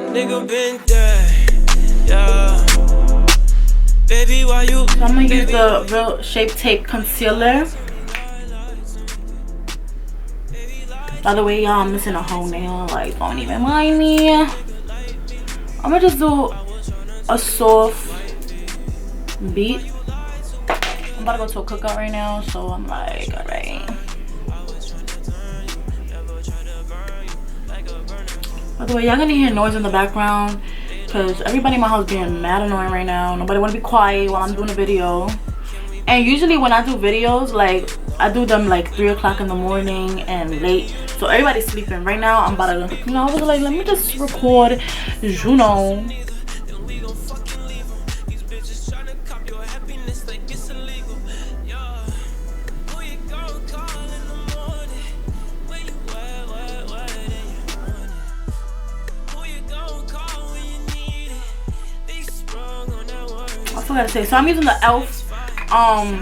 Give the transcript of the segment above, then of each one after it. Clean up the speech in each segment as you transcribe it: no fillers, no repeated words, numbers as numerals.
Nigga been there, yeah. Baby, why you? So I'm gonna use the Real Shape Tape Concealer. By the way, y'all, I'm missing a whole nail. Like, don't even mind me. I'm gonna just do a soft beat. I'm about to go to a cookout right now, so I'm like, alright. By the way, y'all gonna hear noise in the background because everybody in my house being mad annoying right now. Nobody wanna be quiet while I'm doing a video. And usually when I do videos, like, I do them like 3 o'clock in the morning and late, so everybody's sleeping. Right now I'm about to, you know, I was like, let me just record, you know. I forgot to say, so I'm using the e.l.f.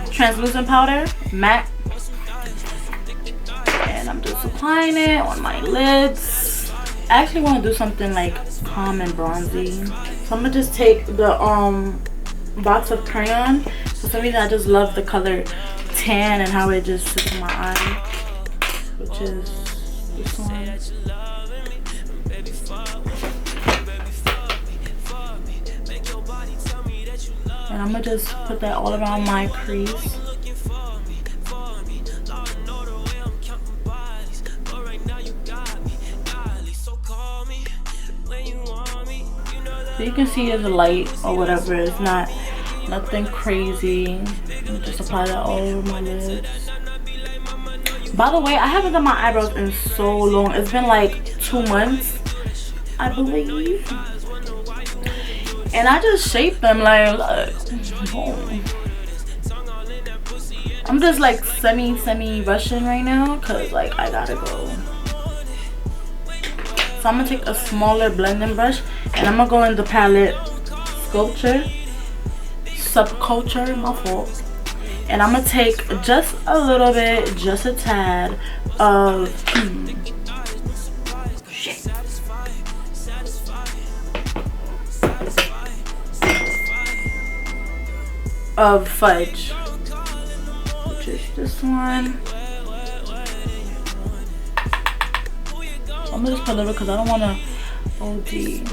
translucent powder, matte, and I'm just applying it on my lids. I actually want to do something like calm and bronzy, so I'm gonna just take the box of crayon. For some reason I just love the color tan and how it just sits in my eye, which is this one. And I'm gonna just put that all around my crease. So you can see it's light or whatever. It's not nothing crazy. Just apply that all over my lids. By the way, I haven't done my eyebrows in so long. It's been like 2 months, I believe. And I just shaped them like, boom. I'm just like semi rushing right now because like I gotta go. So I'm gonna take a smaller blending brush and I'm gonna go in the palette Subculture, my fault. And I'm gonna take just a little bit, just a tad of of fudge, which is this one. I'm gonna just put a little because I don't want to OD.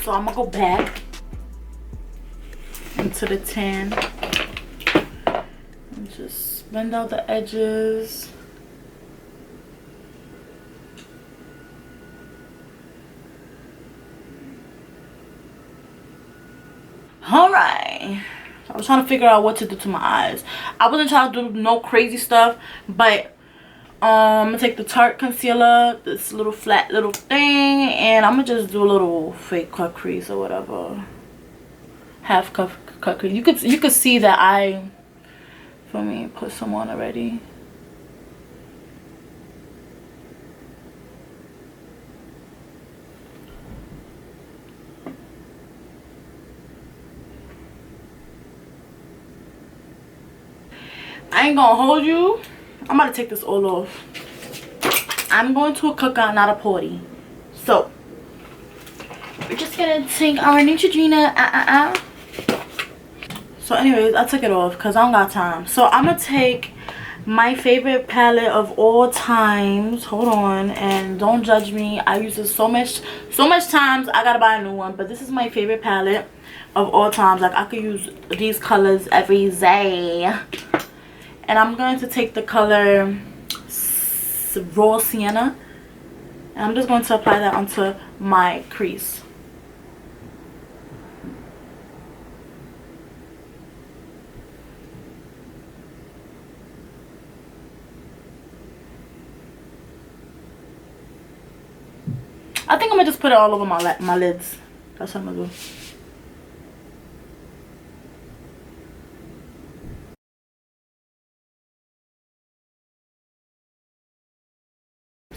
So I'm gonna go back into the tan and just blend out the edges. All right, I was trying to figure out what to do to my eyes. I wasn't trying to do no crazy stuff, but I'm gonna take the Tarte concealer, this little flat little thing, and I'm gonna just do a little fake cut crease or whatever, half cut crease. You could see that I, for me, put some on already. I ain't gonna hold you. I'm about to take this all off. I'm going to a cookout, not a party. So, we're just gonna take our Neutrogena. So anyways, I took it off because I don't got time. So I'm gonna take my favorite palette of all times. Hold on, and don't judge me. I use this so much times I gotta buy a new one. But this is my favorite palette of all times. Like, I could use these colors every day. And I'm going to take the color Raw Sienna, and I'm just going to apply that onto my crease. I think I'm gonna just put it all over my lids. That's what I'm gonna do.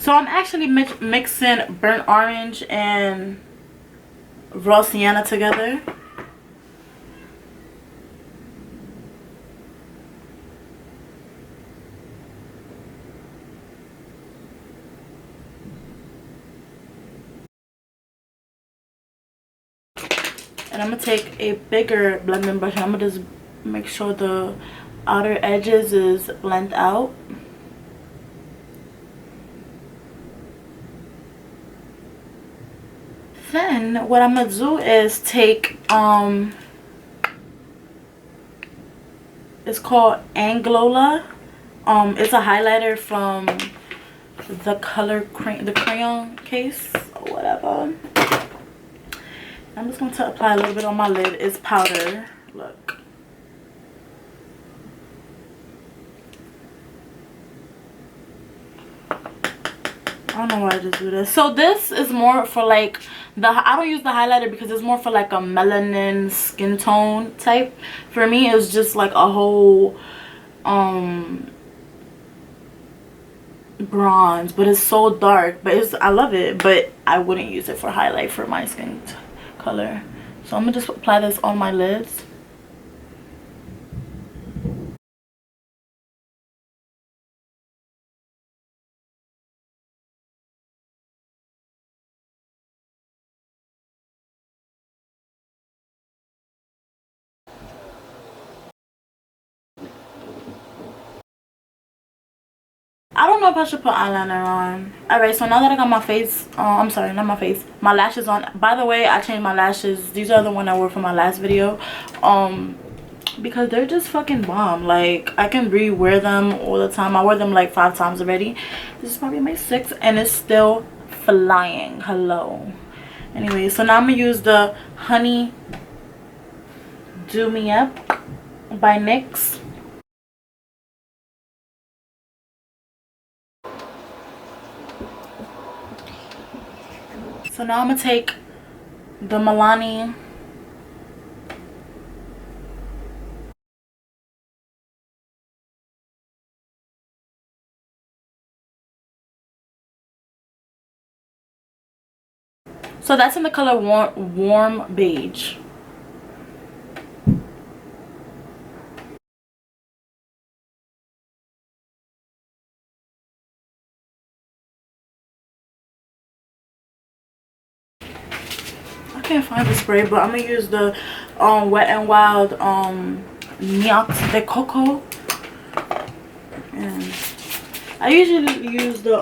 So I'm actually mixing burnt orange and raw sienna together. And I'm gonna take a bigger blending brush and I'm gonna just make sure the outer edges is blend out. Then what I'm gonna do is take it's called Anglola. It's a highlighter from the the crayon case or whatever. I'm just going to apply a little bit on my lid. It's powder. Look. I don't know why I just do this. So this is more for like I don't use the highlighter because it's more for like a melanin skin tone type. For me it's just like a whole bronze, but it's so dark, but I love it, but I wouldn't use it for highlight for my skin color. So I'm gonna just apply this on my lids. I don't know if I should put eyeliner on. Alright, so now that I got my face, I'm sorry, not my face, my lashes on. By the way, I changed my lashes. These are the one I wore for my last video. Because they're just fucking bomb. Like, I can re-wear them all the time. I wore them like 5 times already. This is probably my 6th and it's still flying. Hello. Anyway, so now I'm gonna use the Honey Do Me Up by NYX. So now I'm gonna take the Milani so that's in the color warm beige. I can't find the spray, but I'm gonna use the Wet n Wild Niox de Coco, and I usually use the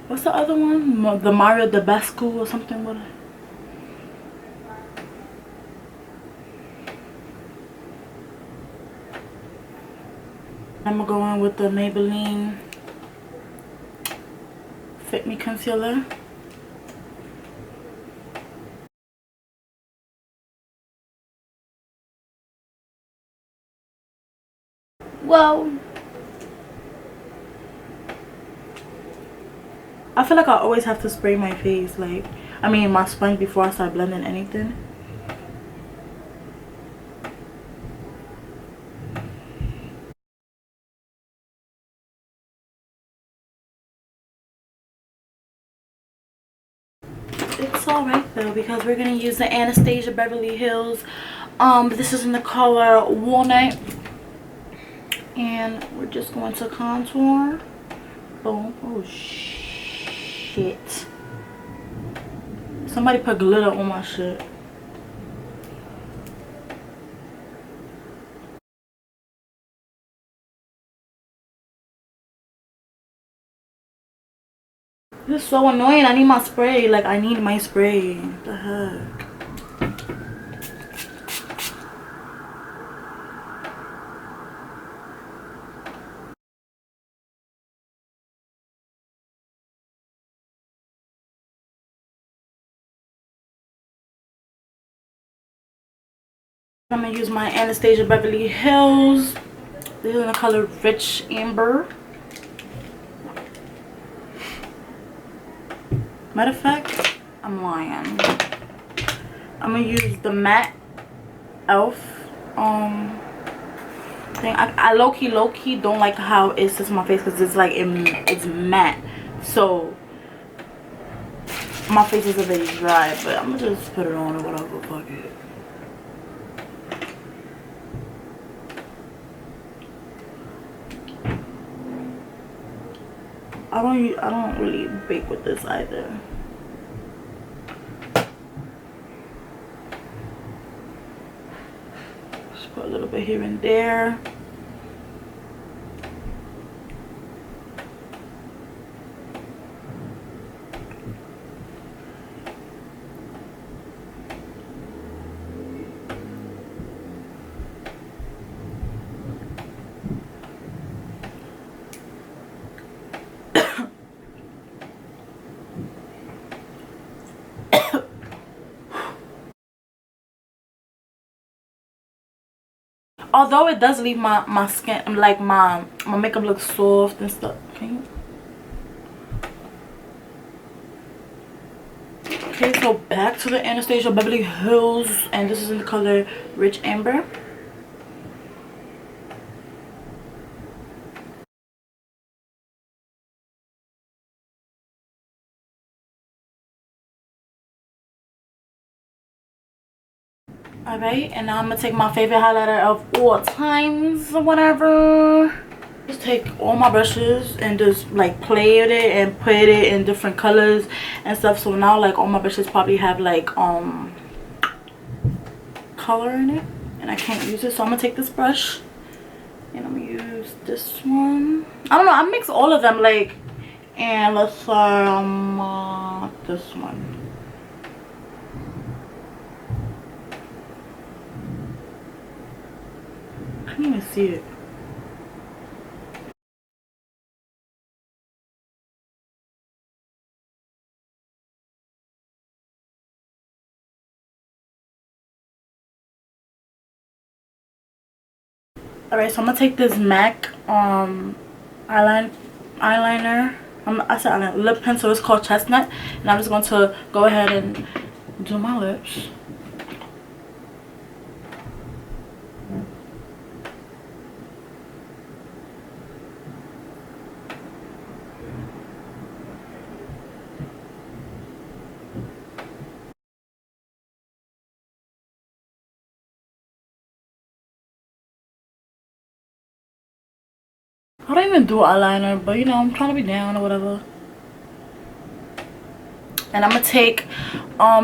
what's the other one? The Mario Dabasco or something. What? I'm gonna go in with the Maybelline Fit Me Concealer. Well, I feel like I always have to spray my face, like, I mean my sponge before I start blending anything. It's alright though, because we're gonna use the Anastasia Beverly Hills. This is in the color Walnut, and we're just going to contour. Boom. Oh shit! Somebody put glitter on my shit. This is so annoying. I need my spray. Like, I need my spray. What the heck? I'm gonna use my Anastasia Beverly Hills. This is in the color Rich Amber. Matter of fact, I'm lying. I'm gonna use the matte elf thing. I low-key don't like how it sits on my face because it's like it's matte, so my face is a bit dry, but I'm gonna just put it on or whatever. Fuck it. I don't really bake with this either. Just put a little bit here and there. Although it does leave my skin, like my makeup looks soft and stuff. Okay, so back to the Anastasia Beverly Hills, and this is in the color Rich Amber. Alright, and now I'm gonna take my favorite highlighter of all times or whatever. Just take all my brushes and just like play with it and put it in different colors and stuff. So now like all my brushes probably have like color in it, and I can't use it. So I'm gonna take this brush and I'm gonna use this one. I don't know, I mix all of them, like, and let's this one. I can't even see it. Alright, so I'm gonna take this MAC eyeliner. I said eyeliner, lip pencil. It's called Chestnut, and I'm just going to go ahead and do my lips. I don't even do eyeliner, but you know, I'm trying to be down or whatever. And I'm gonna take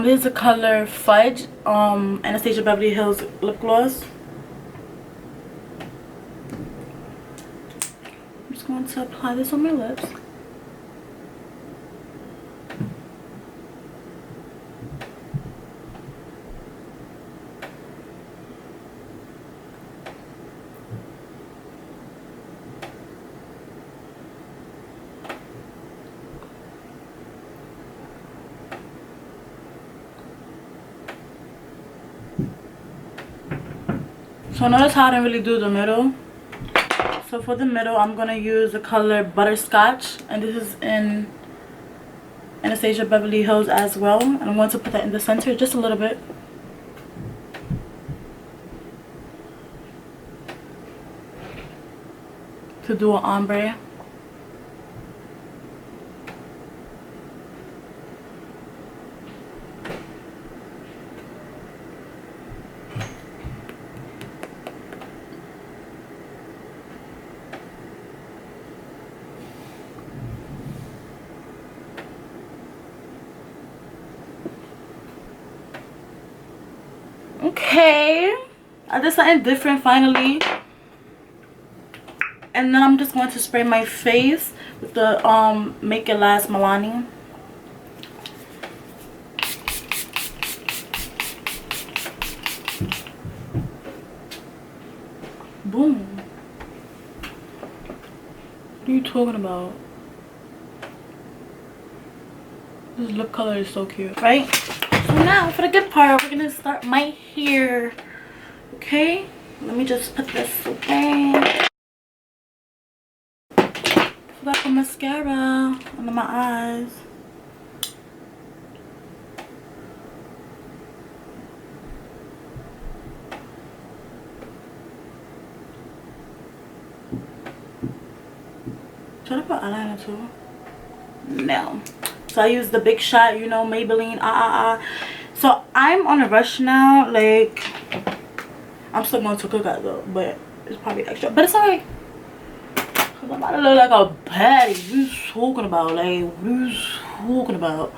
this is the color Fudge, Anastasia Beverly Hills lip gloss. I'm just going to apply this on my lips. So notice how I didn't really do the middle. So for the middle, I'm going to use the color Butterscotch. And this is in Anastasia Beverly Hills as well. And I'm going to put that in the center just a little bit. To do an ombre. Okay, I did something different finally. And then I'm just going to spray my face with the Make It Last Milani. Boom. What are you talking about? This lip color is so cute, right? So now for the good part, we're gonna start my hair. Okay, let me just put this away. Forgot the mascara under my eyes. Should I put eyeliner too? No. So I use the Big Shot, you know, Maybelline. So I'm on a rush now. Like, I'm still going to cookout though, but it's probably extra. But it's alright. I'm about to look like a baddie. What are you talking about? Like, what are you talking about?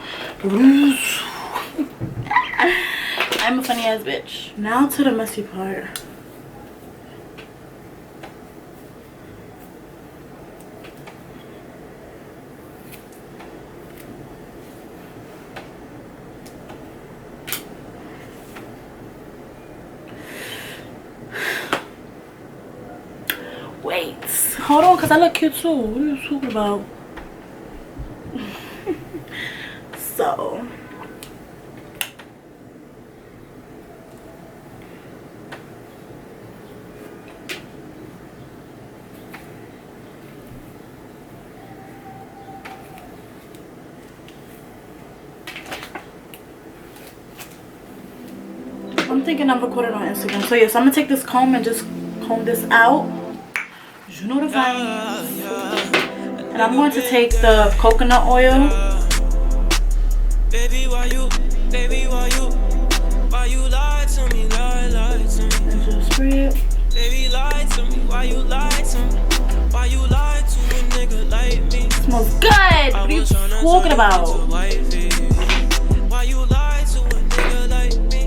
I'm a funny ass bitch. Now to the messy part. Wait, hold on, because I look cute too. What are you talking about? So I'm thinking I'm recording on Instagram. So yes, I'm gonna take this comb and just comb this out. You know the vibes. And I'm going to take the coconut oil. Baby, why you lie to me, lie to me? And just spray it. Baby, lie to me, why you lie to me? Why you lie to a nigga like me? It smells good. What are you talking about? Why you lie to a nigga like me?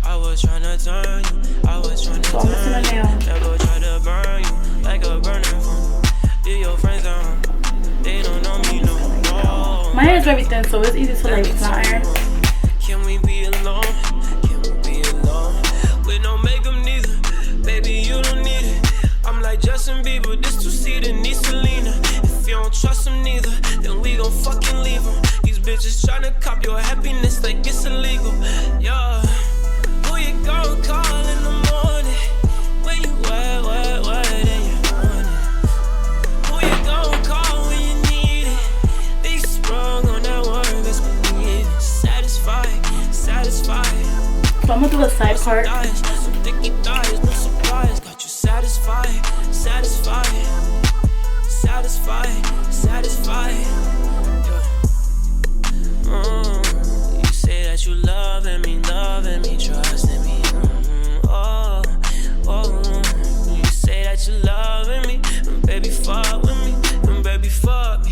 I was trying to turn you, I was trying to turn you. Never try to burn you like a burning phone. Do your friends down, they don't know me no more. My hair is very thin, so it's easy to like flat iron. Can we be alone? Can we be alone? With no makeup neither, baby you don't need it. I'm like Justin Bieber, this two-seater need Selena. If you don't trust him neither, then we gon' fucking leave him. These bitches tryna cop your happiness like it's illegal. Yeah, who you gon' call in the morning? When you wet and you want it. Who you gon' call when you need it? They sprung on that word, best believe it. Satisfied. So I'm gonna do the side part. Some thicky thighs, no surprise. Got you satisfied. Yeah. You say that you loving me, trusting me. Oh. You say that you loving me, baby, fuck with me, baby, fuck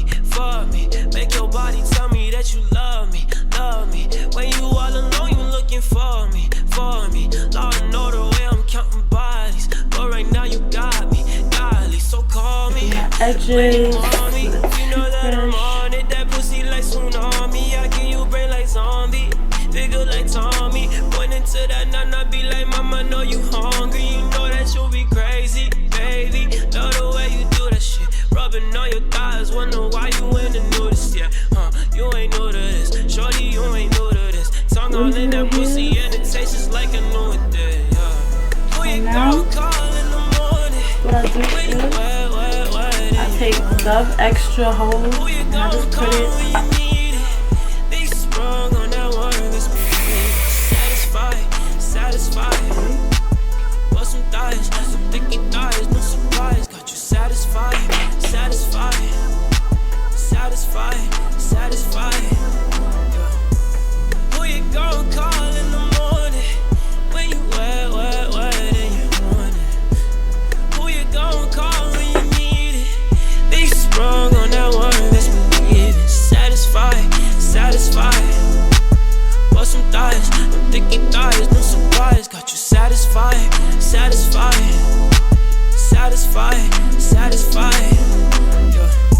me. Make your body tell me that you love me. When you all alone, you looking for me. Lord know the way I'm counting bodies, but right now you got me, godly, so call me. Edges. You know that I'm on it, that pussy like tsunami. I give you brain like zombie, figure like Tommy. Pointing to that nana, be like, mama, know you hungry. You know that you'll be crazy, baby. Love the way you do that shit. Rubbing on your thighs, wonder why you in the nudist, yeah. You ain't new to this, shorty, you ain't new to this. Tongue all in that pussy and it tastes just like a new day, yeah. Who you gon' call in the morning? What I do is I take Dove Extra Hold and I just put it. They sprung on that word, it's satisfied. Bust some thighs, some thicky thighs, no surprise. Got you satisfied. Yeah. Who you gon' call in the morning? When you wet and you want it. Who you gon' call when you need it? They sprung on that word, best believe it. Satisfied. Bust some thighs, some thicky thighs, no surprise. Got you satisfied. Yeah.